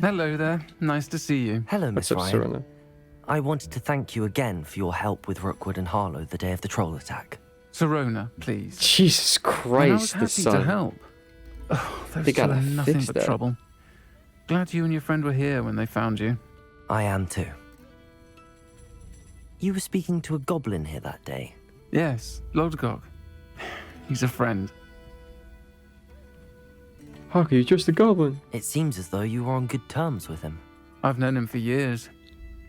Hello there. Nice to see you. Hello, Miss What's up, Ryan. Serena? I wanted to thank you again for your help with Rookwood and Harlow the day of the troll attack. Serona, please. Jesus And I was Christ, happy the sun. to help. Oh, They those two gotta are nothing fix but that. trouble. Glad you and your friend were here when they found you. I am too. You were speaking to a goblin here that day. Yes, Lodgok. He's a friend. How can you trust a goblin? It seems as though you were on good terms with him. I've known him for years.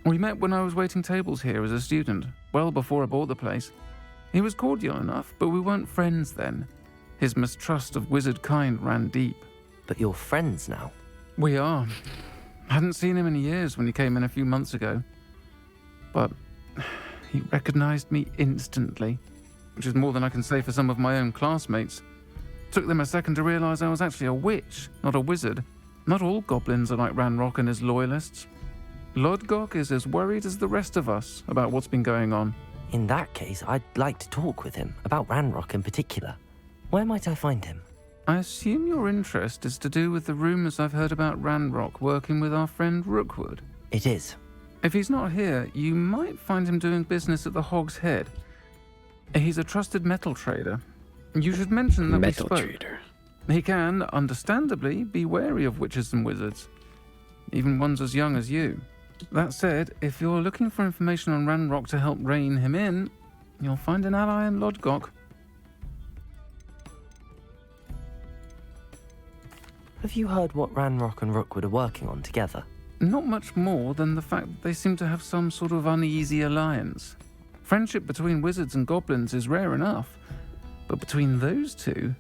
We met when I was waiting tables here as a student, well before I bought the place. He was cordial enough, but we weren't friends then. His mistrust of wizard kind ran deep. But you're friends now. We are. Hadn't seen him in years when he came in a few months ago. But he recognized me instantly, which is more than I can say for some of my own classmates. Took them a second to realize I was actually a witch, not a wizard. Not all goblins are like RANROK and his loyalists. Lodgok is as worried as the rest of us about what's been going on. In that case, I'd like to talk with him, about RANROK in particular. Where might I find him? I assume your interest is to do with the rumors I've heard about RANROK working with our friend Rookwood. It is. If he's not here, you might find him doing business at the Hog's Head. He's a trusted metal trader. You should mention that Metal we spoke. trader. He can, understandably, be wary of witches and wizards, even ones as young as you. That said, if you're looking for information on RANROK to help rein him in, you'll find an ally in Lodgok. Have you heard what RANROK and Rookwood are working on together? Not much more than the fact that they seem to have some sort of uneasy alliance. Friendship between wizards and goblins is rare enough, but between those two,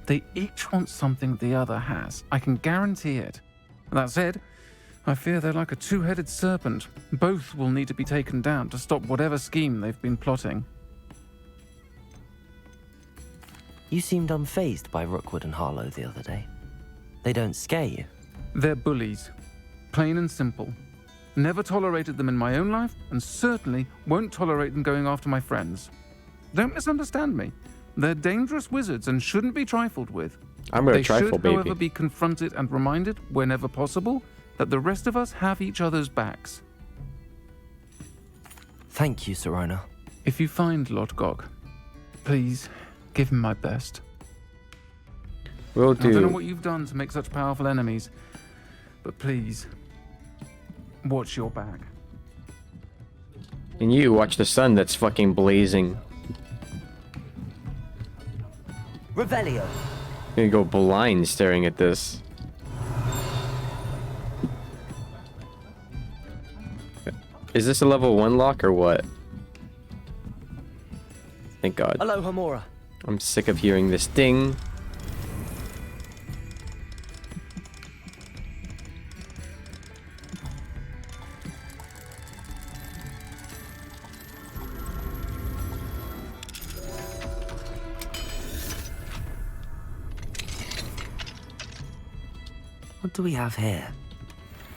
they each want something the other has. I can guarantee it. That said, I fear they're like a two-headed serpent. Both will need to be taken down to stop whatever scheme they've been plotting. You seemed unfazed by Rookwood and Harlow the other day. They don't scare you. They're bullies. Plain and simple. Never tolerated them in my own life, and certainly won't tolerate them going after my friends. Don't misunderstand me. They're dangerous wizards and shouldn't be trifled with. I'm gonna They trifle, should, baby. however, be confronted and reminded, whenever possible, that the rest of us have each other's backs. Thank you, Serona. If you find Lodgok, please give him my best. Will I don't know do. what you've done to make such powerful enemies, but please, watch your back. And you watch the sun that's fucking blazing. Revelio. I'm gonna go blind staring at this. Is this a level 1 lock or what? Thank God. Aloha Mora. I'm sick of hearing this ding. What do we have here?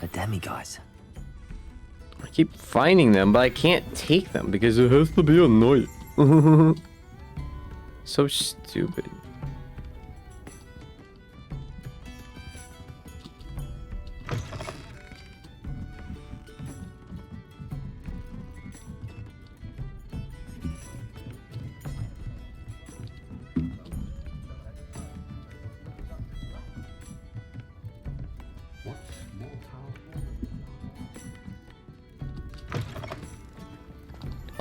A demiguise. I keep finding them, but I can't take them because it has to be a night. So stupid.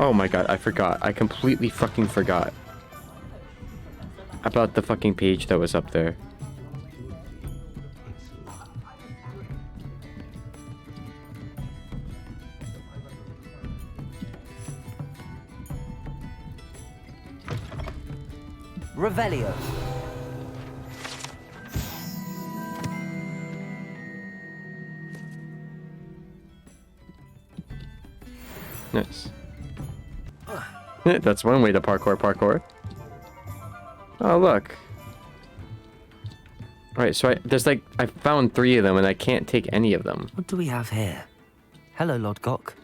Oh my God, I forgot. I completely fucking forgot about the fucking page that was up there. Revelio. Nice. That's one way to parkour. Oh, look. Alright, so I found 3 of them and I can't take any of them. What do we have here? Hello, Lodgok.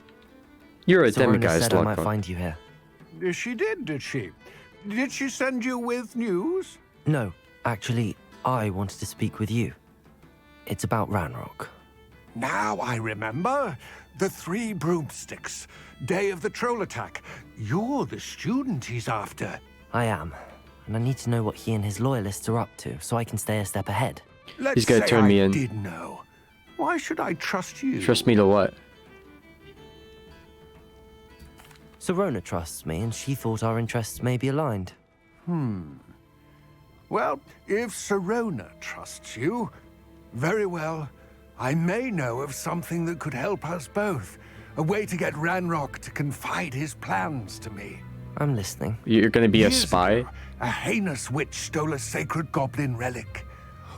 You're a Serona demiguise, said I might Lodgok. find you here. She did she? Did she send you with news? No, actually, I wanted to speak with you. It's about RANROK. Now I remember. The 3 broomsticks. Day of the troll attack. You're the student he's after. I am. And I need to know what he and his loyalists are up to, so I can stay a step ahead. Let's He's gonna say turn me I in. did know. Why should I trust you? Trust me to what? Serona trusts me, and she thought our interests may be aligned. Well, if Serona trusts you, very well. I may know of something that could help us both. A way to get RANROK to confide his plans to me. I'm listening. You're gonna be a Years spy? ago, a heinous witch stole a sacred goblin relic.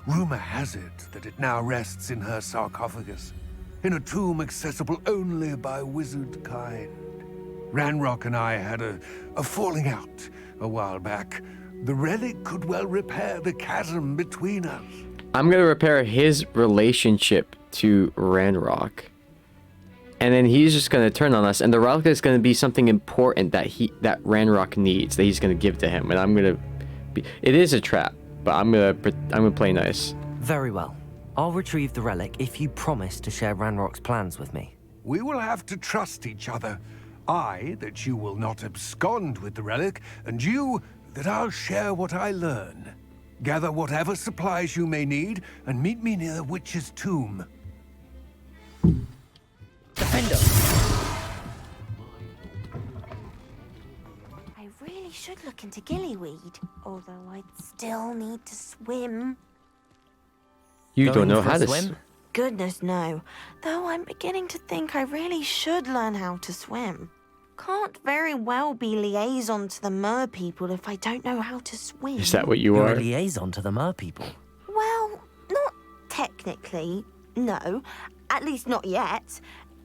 Rumor has it that it now rests in her sarcophagus, in a tomb accessible only by wizard kind. RANROK and I had a falling out a while back. The relic could well repair the chasm between us. I'm gonna repair his relationship to Ranrock. And then he's just gonna turn on us, and the relic is gonna be something important that Ranrock needs, that he's gonna give to him, and I'm gonna be. It is a trap, but I'm gonna play nice. Very well. I'll retrieve the relic if you promise to share Ranrock's plans with me. We will have to trust each other. I, that you will not abscond with the relic, and you, that I'll share what I learn. Gather whatever supplies you may need, and meet me near the witch's tomb. Defender! I really should look into gillyweed, although I'd still need to swim. You don't Going know for how a to swim? Goodness, no. Though I'm beginning to think I really should learn how to swim. Can't very well be liaison to the mer people if I don't know how to swim. Is that what you You're are? a liaison to the mer people. Well, not technically, no. At least not yet.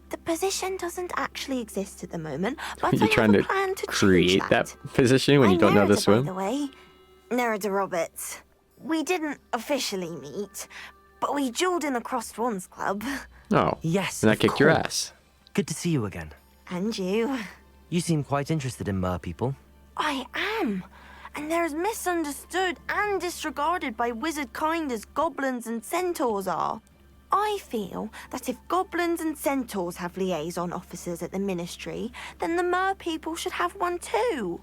The position doesn't actually exist at the moment, but You're I trying have to a plan to create change that position when you don't know how to Nerida, swim? By the way, Nerida Roberts. We didn't officially meet, but we dueled in the Crossed Wands Club. Oh. Yes, And I of kicked your course. ass. Good to see you again. And you. You seem quite interested in mer people. I am. And they're as misunderstood and disregarded by wizard kind as goblins and centaurs are. I feel that if goblins and centaurs have liaison officers at the ministry, then the mer people should have one too.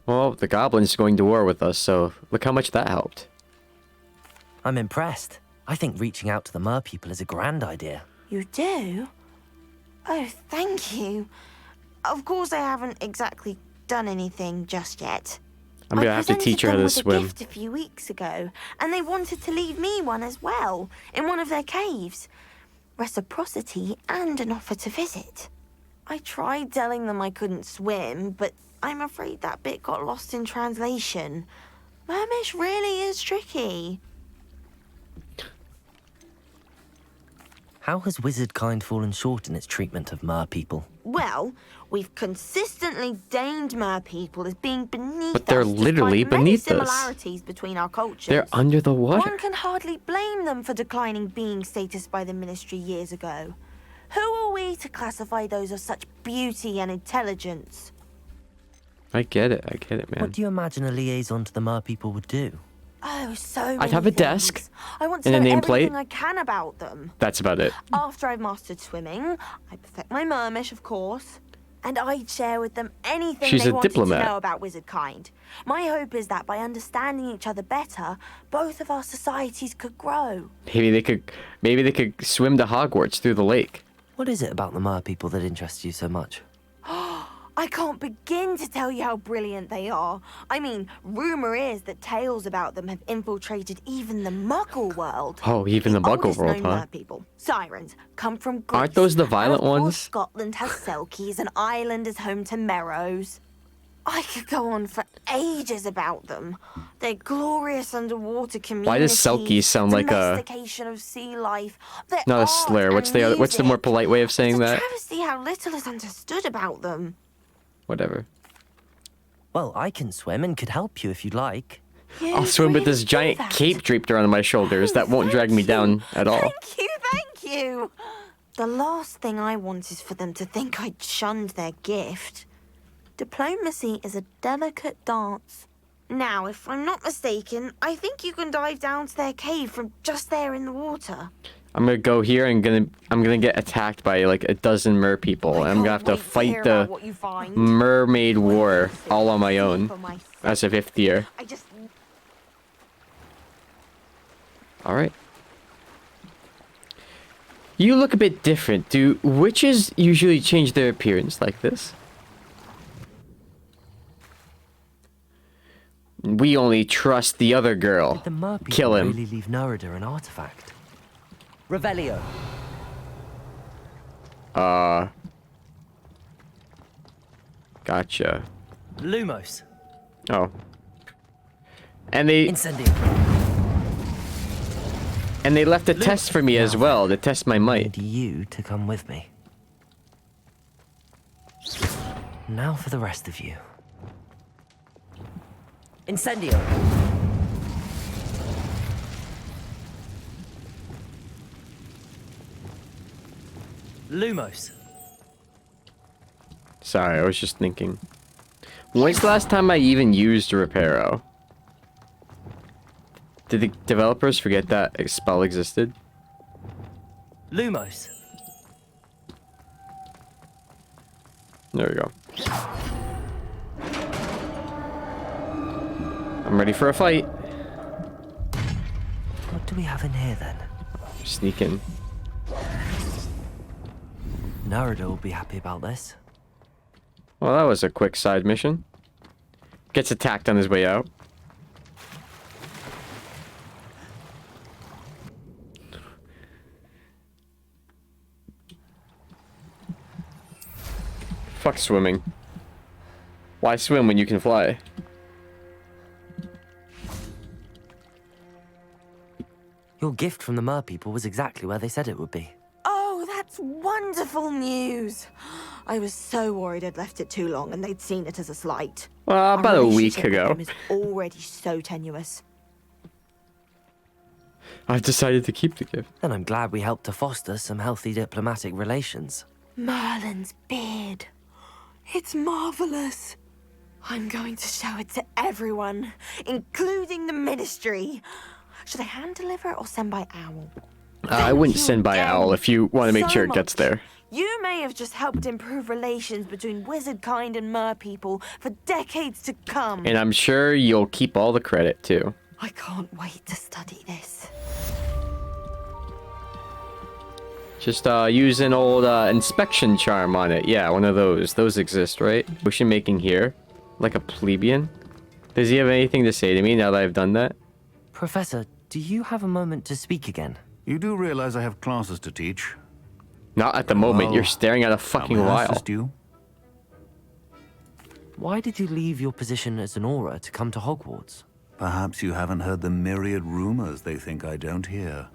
Well, the goblin's going to war with us, so look how much that helped. I'm impressed. I think reaching out to the mer people is a grand idea. You do? Oh, thank you. Of course, I haven't exactly done anything just yet. I'm gonna have to teach her how to I swim. presented them with a gift a few weeks ago, and they wanted to leave me one as well, in one of their caves. Reciprocity and an offer to visit. I tried telling them I couldn't swim, but I'm afraid that bit got lost in translation. Mermish really is tricky. How has wizard kind fallen short in its treatment of mer people? Well, we've consistently deemed mer people as being beneath But they're us, literally despite beneath many us. similarities between our cultures. They're under the water. One can hardly blame them for declining being status by the ministry years ago. Who are we to classify those of such beauty and intelligence? I get it, man. What do you imagine a liaison to the mer people would do? Oh, so many I'd have a things. desk I want to and a know nameplate. everything I can about them. That's about it. After I've mastered swimming, I perfect my mermish, of course. And I'd share with them anything She's they a wanted diplomat. to know about wizard kind. My hope is that by understanding each other better, both of our societies could grow. Maybe they could swim to Hogwarts through the lake. What is it about the mer people that interests you so much? I can't begin to tell you how brilliant they are. I mean, rumor is that tales about them have infiltrated even the Muggle world. Oh, even the Muggle oldest world, known huh? mer people, sirens, come from Greece. Aren't those the And violent of course, ones? Scotland has Selkies, and Ireland is home to Merrows. I could go on for ages about them. Their glorious underwater communities. Why does Selkies sound like a- domestication of sea life? Their Not a art slur. and What's the more music. polite way of saying It's a that? travesty how little is understood about them. Whatever. Well, I can swim and could help you if you'd like. I'll swim with this giant cape draped around my shoulders that won't drag me down at all. Thank you. The last thing I want is for them to think I'd shunned their gift. Diplomacy is a delicate dance. Now, if I'm not mistaken, I think you can dive down to their cave from just there in the water. I'm gonna go here and I'm gonna get attacked by like a dozen mer people. And I'm gonna have to fight the mermaid war all on my own as a 5th year. Alright. You look a bit different. Do witches usually change their appearance like this? We only trust the other girl. Did the mer people Kill him. really leave Nerida an artifact? Revelio. Gotcha. Lumos. Oh. And they Incendio. and they left a test for me as well to test my might. Need you to come with me. Now for the rest of you. Incendio. Lumos. Sorry, I was just thinking. When's the last time I even used Reparo? Did the developers forget that a spell existed? Lumos. There we go. I'm ready for a fight. What do we have in here then? Sneak in. Nerida will be happy about this. Well, that was a quick side mission. Gets attacked on his way out. Fuck swimming. Why swim when you can fly? Your gift from the mer people was exactly where they said it would be. Oh, that's wonderful news. I was so worried I'd left it too long and they'd seen it as a slight. Well, about Our a week relationship with ago. them is already so tenuous. I've decided to keep the gift. Then I'm glad we helped to foster some healthy diplomatic relations. Merlin's beard. It's marvelous. I'm going to show it to everyone, including the ministry. Should I hand deliver it or send by owl? I wouldn't send by owl if you want to make So sure it gets much. there. You may have just helped improve relations between wizard kind and mer people for decades to come. And I'm sure you'll keep all the credit too. I can't wait to study this. Just use an old inspection charm on it. Yeah, one of those. Those exist, right? Potion making here. Like a plebeian. Does he have anything to say to me now that I've done that? Professor, do you have a moment to speak again? You do realize I have classes to teach. Not at the moment. Well, You're staring at a fucking how may I while. assist you? Why did you leave your position as an aura to come to Hogwarts? Perhaps you haven't heard the myriad rumors they think I don't hear.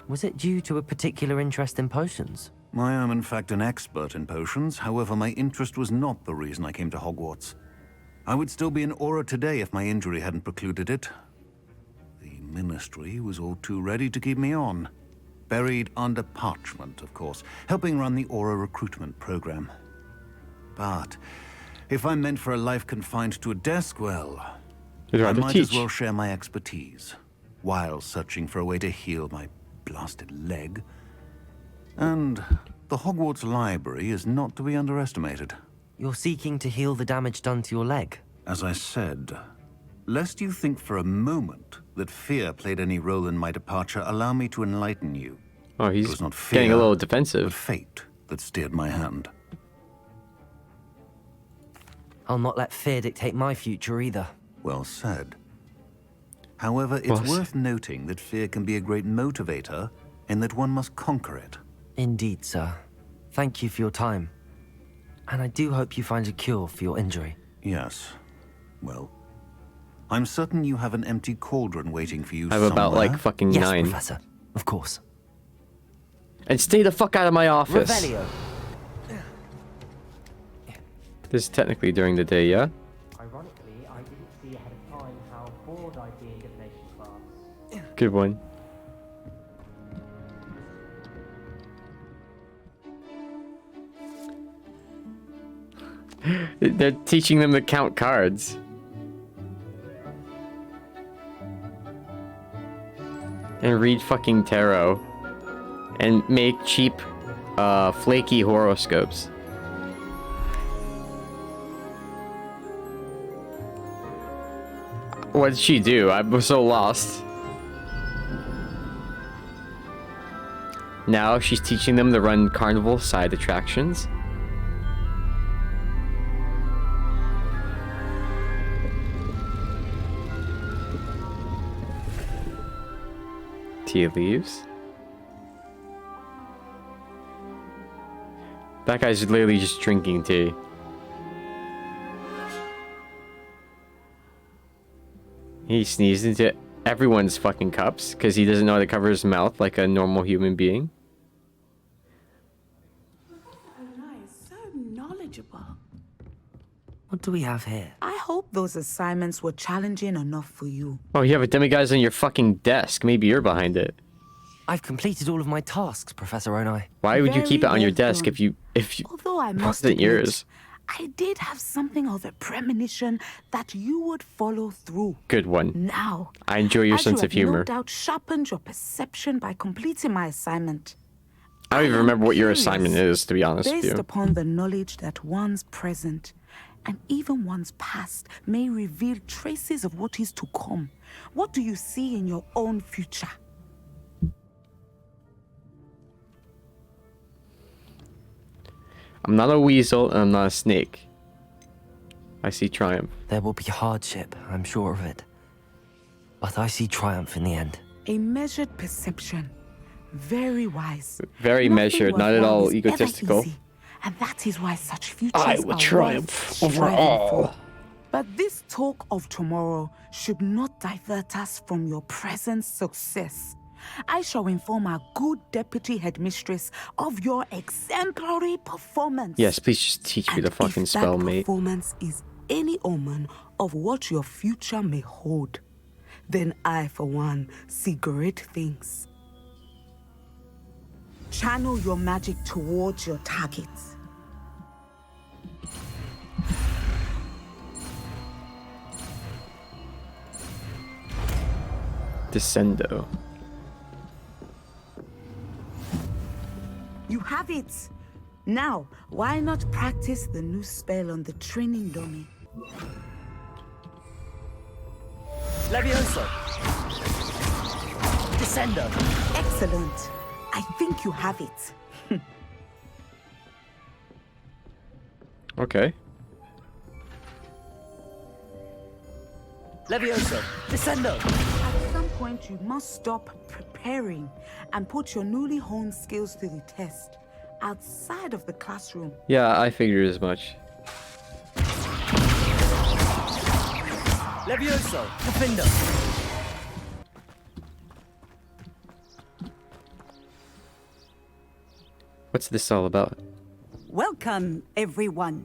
Was it due to a particular interest in potions? I am in fact an expert in potions, however my interest was not the reason I came to Hogwarts. I would still be an aura today if my injury hadn't precluded it. The Ministry was all too ready to keep me on. Buried under parchment, of course, helping run the aura recruitment program. But if I'm meant for a life confined to a desk, well, You'd I rather might teach. as well share my expertise, while searching for a way to heal my blasted leg. And the Hogwarts Library is not to be underestimated. You're seeking to heal the damage done to your leg. As I said, lest you think for a moment that fear played any role in my departure, allow me to enlighten you. Oh, It he's was not getting a fear, little but defensive. fate that steered my hand. I'll not let fear dictate my future either. Well said. However, it's Well said. worth noting that fear can be a great motivator, and that one must conquer it. Indeed, sir. Thank you for your time. And I do hope you find a cure for your injury. Yes. Well, I'm certain you have an empty cauldron waiting for you I have about somewhere. like fucking Yes, 9. Professor. Of course. And stay the fuck out of my office. Revelio. This is technically during the day, yeah? Ironically, I didn't see ahead of time how bored I'd be in divination class. Good one. They're teaching them to count cards. And read fucking tarot. And make cheap, flaky horoscopes. What did she do? I was so lost. Now she's teaching them to run carnival side attractions. Tea leaves. That guy's literally just drinking tea. He sneezed into everyone's fucking cups because he doesn't know how to cover his mouth like a normal human being. Nice, so knowledgeable. What do we have here? I hope those assignments were challenging enough for you. Oh, you have a demiguise on your fucking desk. Maybe you're behind it. I've completed all of my tasks, Professor Onai. Why would you keep it Very on your well desk done. if you Although I must wasn't admit, yours? I did have something of a premonition that you would follow through. Good one. Now, I enjoy your as sense you of have no humor. doubt sharpened your perception by completing my assignment. I don't even am remember what your curious, assignment is, to be honest with Based you. upon the knowledge that one's present and even one's past may reveal traces of what is to come. What do you see in your own future? I'm not a weasel and I'm not a snake. I see triumph. There will be hardship, I'm sure of it. But I see triumph in the end. A measured perception. Very wise. Very Nothing measured, not at all worthwhile is ever egotistical. easy, and that is why such futures I are will worth triumph over striving all. for. But this talk of tomorrow should not divert us from your present success. I shall inform our good deputy headmistress of your exemplary performance. Yes, please just teach me And the fucking if spell, that mate. performance is any omen of what your future may hold, then I, for one, see great things. Channel your magic towards your targets. Descendo. You have it. Now, why not practice the new spell on the training dummy? Levioso! Descendo! Excellent. I think you have it. Okay. Levioso! Descendo! At some point, you must stop preparing and put your newly honed skills to the test outside of the classroom. Yeah, I figured as much. Levioso! Defendo! What's this all about? Welcome, everyone.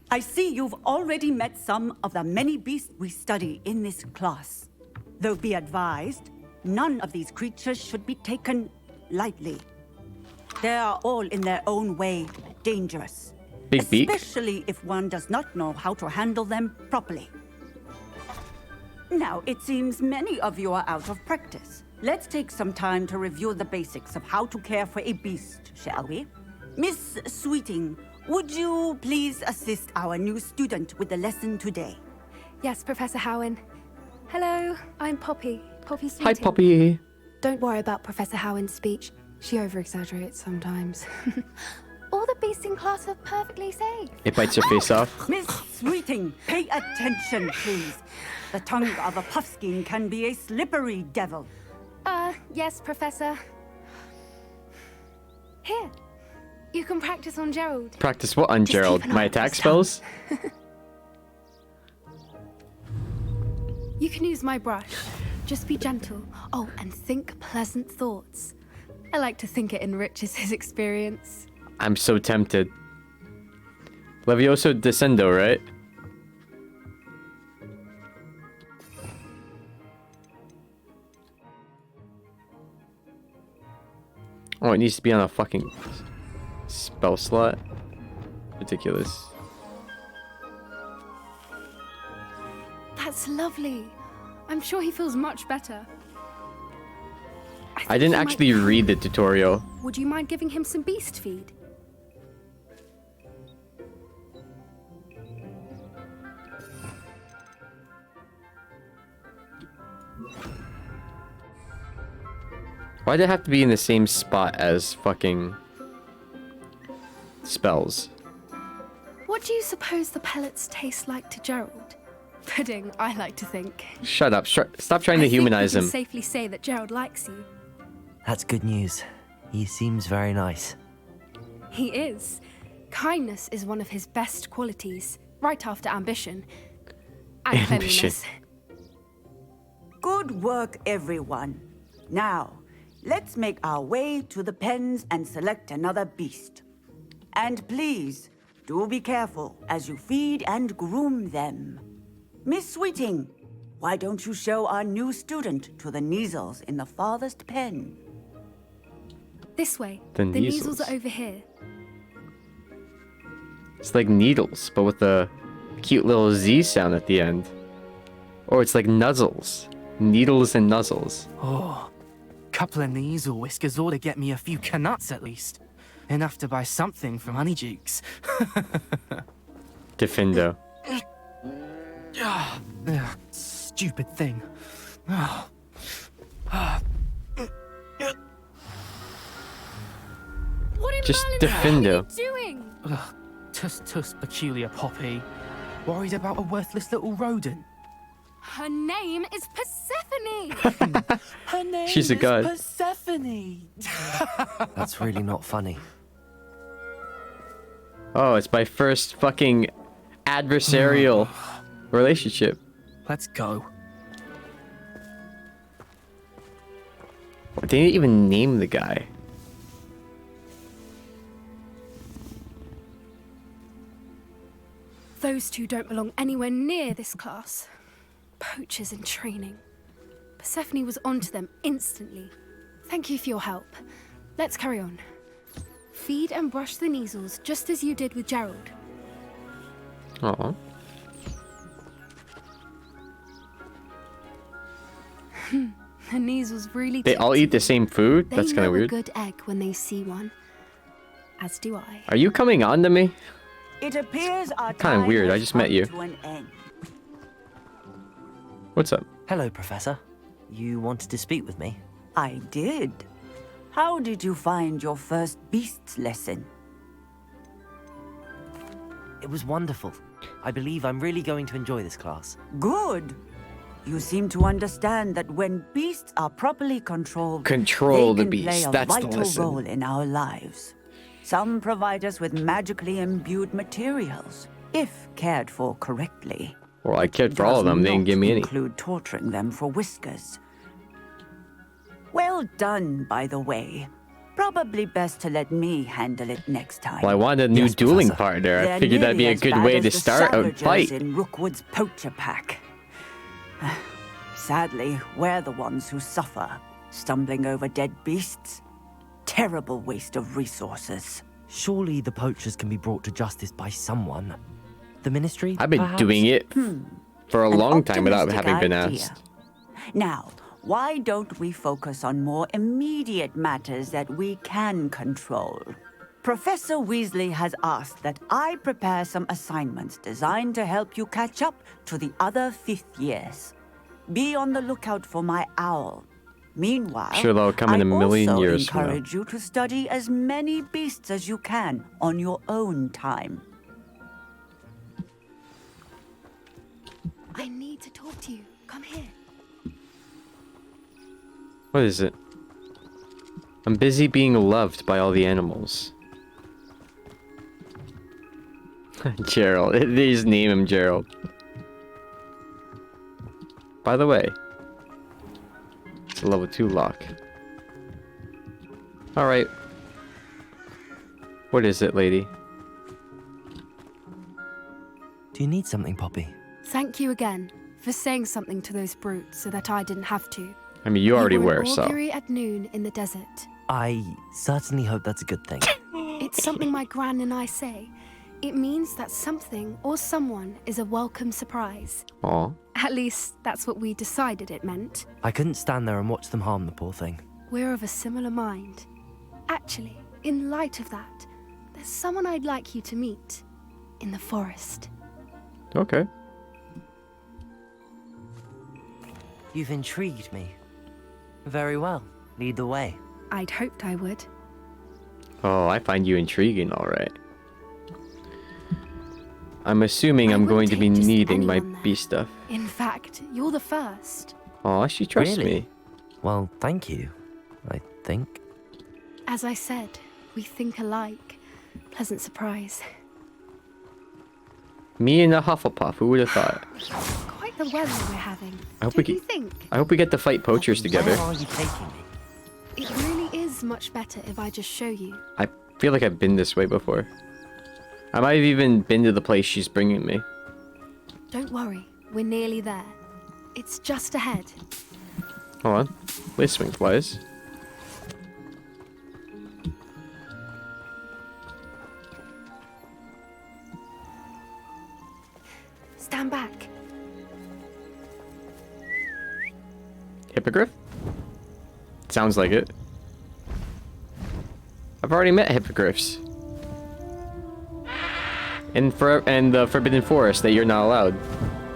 I see you've already met some of the many beasts we study in this class. Though be advised, none of these creatures should be taken lightly. They are all in their own way dangerous. Big beak? Especially if one does not know how to handle them properly. Now, it seems many of you are out of practice. Let's take some time to review the basics of how to care for a beast, shall we? Miss Sweeting, would you please assist our new student with the lesson today? Yes, Professor Howen. Hello, I'm Poppy. Poppy Hi, Sweeting. Poppy. Don't worry about Professor Howen's speech. She over-exaggerates sometimes. All the beasts in class are perfectly safe. It bites your face off. Miss Sweeting, pay attention, please. The tongue of a puffskein can be a slippery devil. Yes, Professor. Here, you can practice on Gerald. Practice what on Just Gerald? keep an My eye on attack his tongue. spells? You can use my brush. Just be gentle. Oh, and think pleasant thoughts. I like to think it enriches his experience. I'm so tempted. Levioso Descendo, right? Oh, it needs to be on a fucking spell slot. Ridiculous. That's lovely. I'm sure he feels much better. I didn't actually read the tutorial. Would you mind giving him some beast feed? Why'd it have to be in the same spot as fucking spells? What do you suppose the pellets taste like to Gerald? Pudding, I like to think. Shut up. Stop trying to I humanize think we him. can safely say that Gerald likes you. That's good news. He seems very nice. He is. Kindness is one of his best qualities, right after ambition. And Ambition. cleanliness. Good work, everyone. Now, let's make our way to the pens and select another beast. And please, do be careful as you feed and groom them. Miss Sweeting, why don't you show our new student to the Neasels in the farthest pen? This way. The The Neasels. Neasels are over here. It's like needles, but with a cute little Z sound at the end. Or it's like nuzzles. Needles and nuzzles. Oh, couple of Neasel whiskers ought to get me a few canuts at least. Enough to buy something from Honeydukes. Defendo. Stupid thing. What in Just Merlin's defendo. are you doing? Tuss, peculiar poppy. Worried about a worthless little rodent. Her name is Persephone. Her name She's a is god. Persephone. That's really not funny. Oh, it's my first fucking adversarial relationship. Let's go. They didn't even name the guy. Those two don't belong anywhere near this class. Poachers in training. Persephone was onto them instantly. Thank you for your help. Let's carry on. Feed and brush the Neasels just as you did with Gerald. Aw. The Neasels really They all eat the same food? They That's kind know of weird. a good egg when they see one. As do I. Are you coming on to me? It appears our Kinda time weird, I has just met come you. to an end. What's up? Hello, Professor. You wanted to speak with me? I did. How did you find your first beasts lesson? It was wonderful. I believe I'm really going to enjoy this class. Good. You seem to understand that when beasts are properly controlled, Control they the can play beast. a That's the vital lesson. role in our lives. Some provide us with magically imbued materials, if cared for correctly. Well, I cared for all of them. They didn't give me any. Include torturing them for whiskers. Well done, by the way. Probably best to let me handle it next time. Well, I wanted a new Yes, dueling Professor. partner. I They're figured that'd be nearly a as good bad way as to the start a Salvagers fight. in Rookwood's poacher pack. Sadly, we're the ones who suffer, stumbling over dead beasts. Terrible waste of resources. Surely the poachers can be brought to justice by someone. The Ministry, I've been perhaps? doing it for a An long time without optimistic having been idea. asked. Now, why don't we focus on more immediate matters that we can control? Professor Weasley has asked that I prepare some assignments designed to help you catch up to the other fifth years. Be on the lookout for my owl. Meanwhile, Sure, that'll come in a million I years from now. encourage you to study as many beasts as you can on your own time. I need to talk to you. Come here. What is it? I'm busy being loved by all the animals. Gerald. They just name him Gerald. By the way, it's a level 2 lock. Alright. What is it, lady? Do you need something, Poppy? Thank you again for saying something to those brutes so that I didn't have to. I mean, you already We were, an so. augury at noon in the desert. I certainly hope that's a good thing. It's something my gran and I say. It means that something or someone is a welcome surprise. Aw. At least, that's what we decided it meant. I couldn't stand there and watch them harm the poor thing. we're of a similar mind. Actually, in light of that, there's someone I'd like you to meet in the forest. Okay. You've intrigued me. Very well. Lead the way. I'd hoped I would. Oh, I find you intriguing, all right. I'm assuming I'm going to be wouldn't take just needing my anyone there. bee stuff. In fact, you're the first. Oh, she trusts Really? me. Well, thank you, I think. As I said, we think alike. Pleasant surprise. Me and a Hufflepuff, who would have thought? Quite the weather we're having. I hope we Don't you get- think? I hope we get to fight poachers together. Where are you taking me? It really is much better if I just show you. I feel like I've been this way before. I might have even been to the place she's bringing me. Don't worry, we're nearly there. It's just ahead. Hold on. Where's swing flies? Stand back. Hippogriff? Sounds like it. I've already met hippogriffs. In the Forbidden Forest that you're not allowed.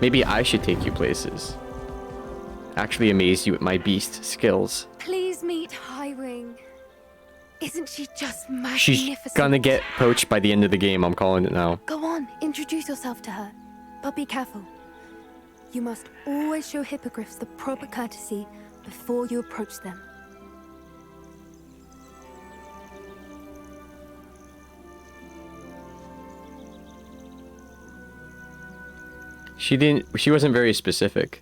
Maybe I should take you places. Actually amaze you with my beast skills. Please meet Highwing. Isn't she just magnificent? She's gonna get poached by the end of the game, I'm calling it now. Go on, introduce yourself to her. But be careful. You must always show hippogriffs the proper courtesy before you approach them. She wasn't very specific.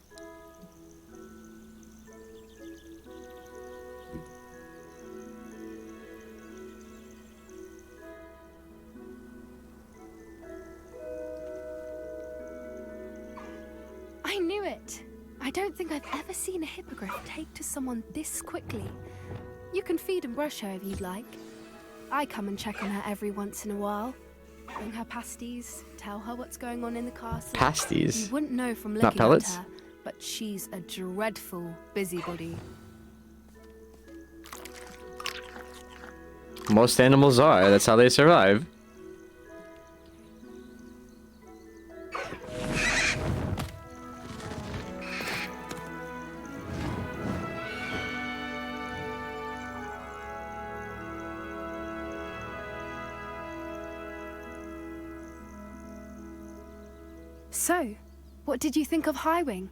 I knew it. I don't think I've ever seen a hippogriff take to someone this quickly. You can feed and brush her if you'd like. I come and check on her every once in a while. Bring her pasties, tell her what's going on in the castle. Pasties? You wouldn't know from Not looking at pellets? her, but she's a dreadful busybody. Most animals are, that's how they survive. So, what did you think of Highwing?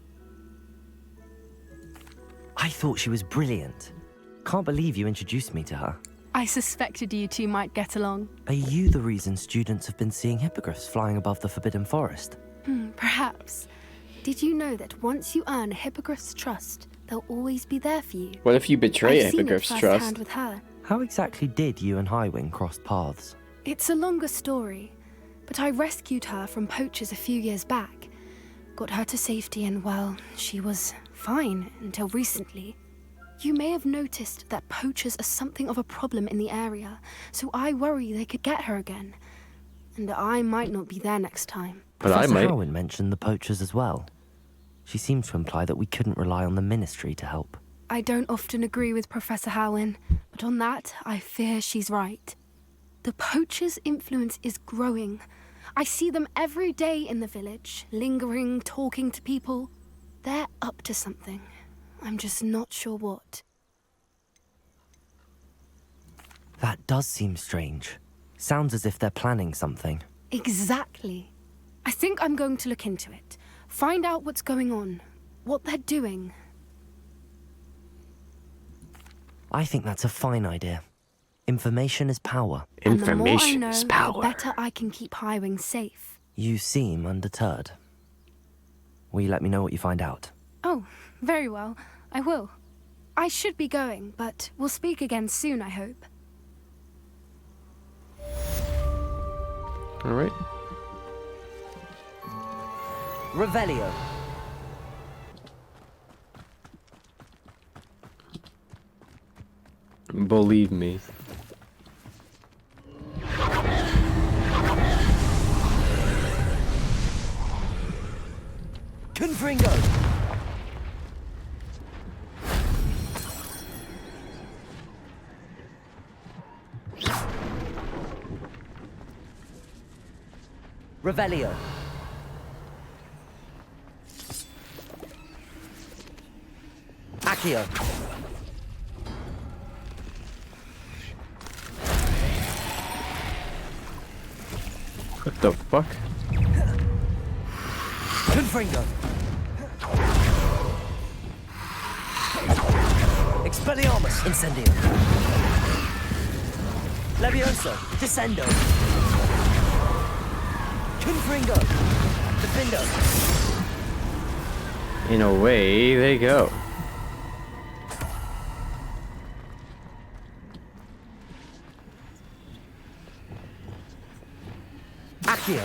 I thought she was brilliant. Can't believe you introduced me to her. I suspected you two might get along. Are you the reason students have been seeing hippogriffs flying above the Forbidden Forest? Perhaps. Did you know that once you earn a hippogriff's trust, they'll always be there for you? What if you betray a I've seen it hippogriff's firsthand trust? with her. How exactly did you and Highwing cross paths? It's a longer story, but I rescued her from poachers a few years back. Got her to safety and, well, she was fine until recently. You may have noticed that poachers are something of a problem in the area, so I worry they could get her again. And I might not be there next time. But Professor I might. Howin mentioned the poachers as well. She seemed to imply that we couldn't rely on the Ministry to help. I don't often agree with Professor Howin, but on that, I fear she's right. The poachers' influence is growing. I see them every day in the village, lingering, talking to people. They're up to something. I'm just not sure what. That does seem strange. Sounds as if they're planning something. Exactly. I think I'm going to look into it. Find out what's going on, what they're doing. I think that's a fine idea. Information is power. And the more I Information know, is the power. better I can keep Highwing safe. You seem undeterred. Will you let me know what you find out? Oh, very well. I will. I should be going, but we'll speak again soon, I hope. All right. Revelio. Believe me. Confringo. Revelio. Accio. What the fuck? Confringo. Expelliarmus. Incendio. Levioso. Descendo. Confringo. Defendo. In a way, they go. Accio.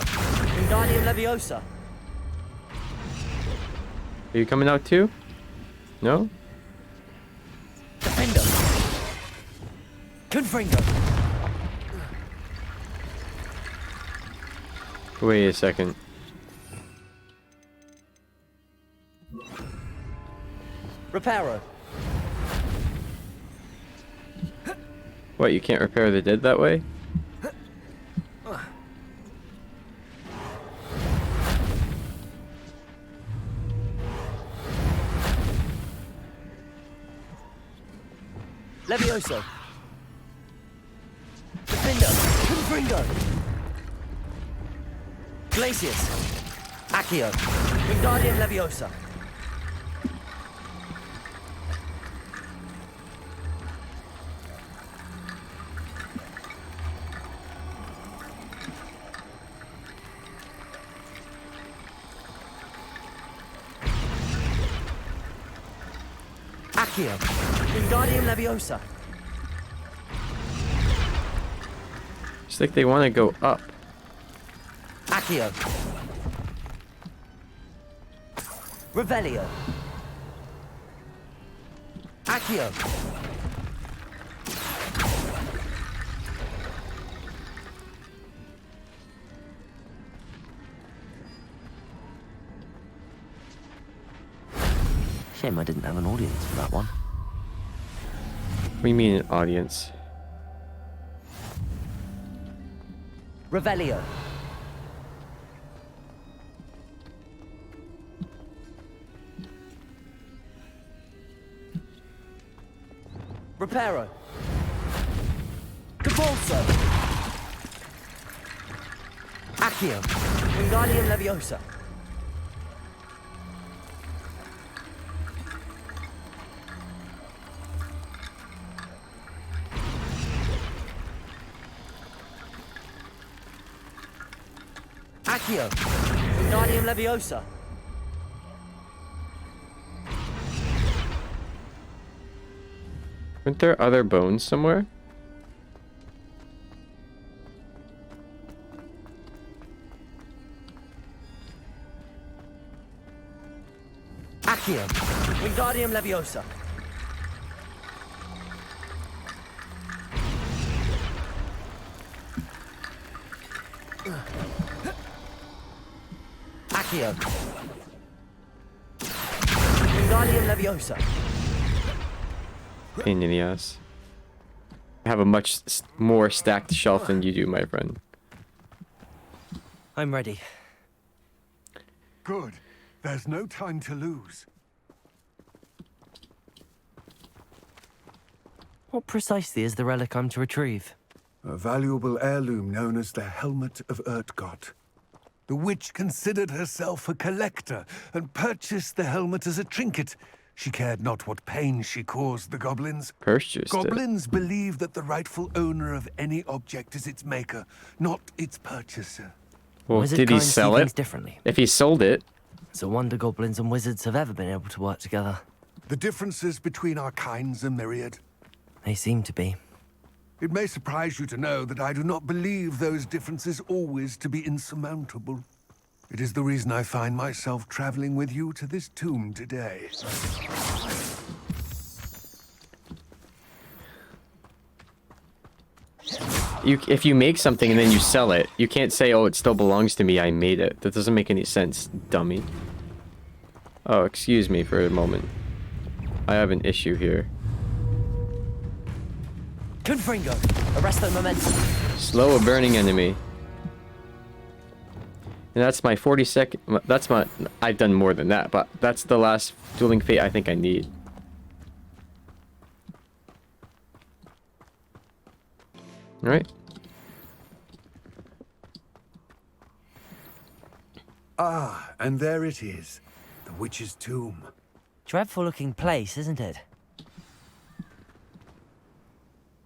Wingardium Leviosa. Are you coming out too? No? Defendo. Confringo. Wait a second. Reparo. What, you can't repair the dead that way? Levioso. Defendo. Confringo. Glacius. Accio. Wingardium Leviosa. Accio. Wingardium Leviosa. It's like they want to go up. Accio. Revelio. Accio. Shame I didn't have an audience for that one. What do you mean an audience? Revelio. Reparo. Capulso. Accio. Wingardium Leviosa. Accio. Wingardium Leviosa. Aren't there other bones somewhere? Accio. Wingardium Leviosa. Accio. Wingardium Leviosa. Pain in the ass. I have a much more stacked shelf than you do, my friend. I'm ready. Good. There's no time to lose. What precisely is the relic I'm to retrieve? A valuable heirloom known as the Helmet of Urtgott. The witch considered herself a collector and purchased the helmet as a trinket. She cared not what pain she caused the goblins. Purchased it. Goblins believe that the rightful owner of any object is its maker, not its purchaser. Well, Wizard did he kind see sell things it? differently. If he sold it, It's a wonder goblins and wizards have ever been able to work together. The differences between our kinds are myriad. They seem to be. It may surprise you to know that I do not believe those differences always to be insurmountable. It is the reason I find myself traveling with you to this tomb today. if you make something and then you sell it, you can't say, "Oh, it still belongs to me. I made it." That doesn't make any sense, dummy. Oh, excuse me for a moment. I have an issue here. Confringo. Arresto momentum. Slow a burning enemy. And that's my 42nd. That's my. I've done more than that, but that's the last dueling fate I think I need. All right. Ah, and there it is. The witch's tomb. Dreadful looking place, isn't it?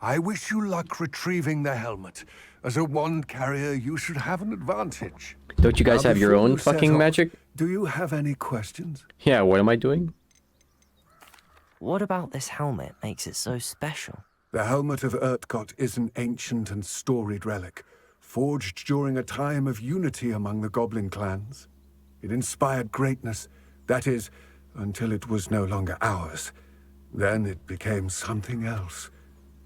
I wish you luck retrieving the helmet. As a wand carrier, you should have an advantage. Don't you guys Now, have your before own you set fucking off, magic? Do you have any questions? Yeah, what am I doing? What about this helmet makes it so special? The helmet of Urtkot is an ancient and storied relic, forged during a time of unity among the Goblin clans. It inspired greatness, that is, until it was no longer ours. Then it became something else.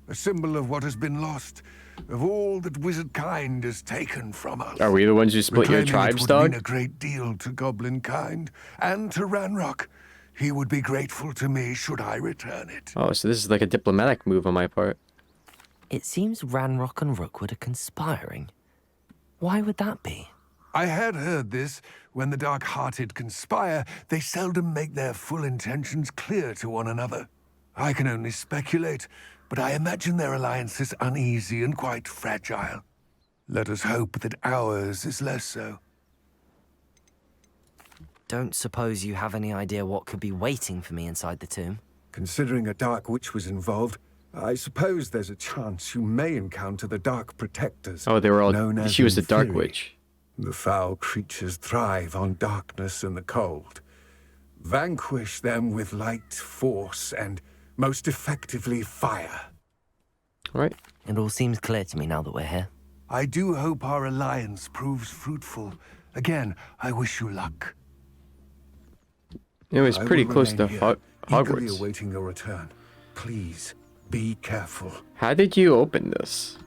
A symbol of what has been lost, of all that wizard kind has taken from us. Are we the ones who split your Reclaiming tribes, it would dog? mean a great deal to Goblin kind, and to RANROK. He would be grateful to me should I return it. Oh, so this is like a diplomatic move on my part. It seems Ranrock and Rookwood are conspiring. Why would that be? I had heard this. When the dark-hearted conspire, they seldom make their full intentions clear to one another. I can only speculate, but I imagine their alliance is uneasy and quite fragile. Let us hope that ours is less so. Don't suppose you have any idea what could be waiting for me inside the tomb? Considering a Dark Witch was involved, I suppose there's a chance you may encounter the Dark Protectors. Oh, they were all. known as She was the Dark Inferi. Witch. The foul creatures thrive on darkness and the cold. Vanquish them with light, force, and most effectively fire. All right. It all seems clear to me now that we're here. I do hope our alliance proves fruitful. Again, I wish you luck. It was I pretty will close to remain here, eagerly Hogwarts. awaiting your return. Please, be careful. How did you open this?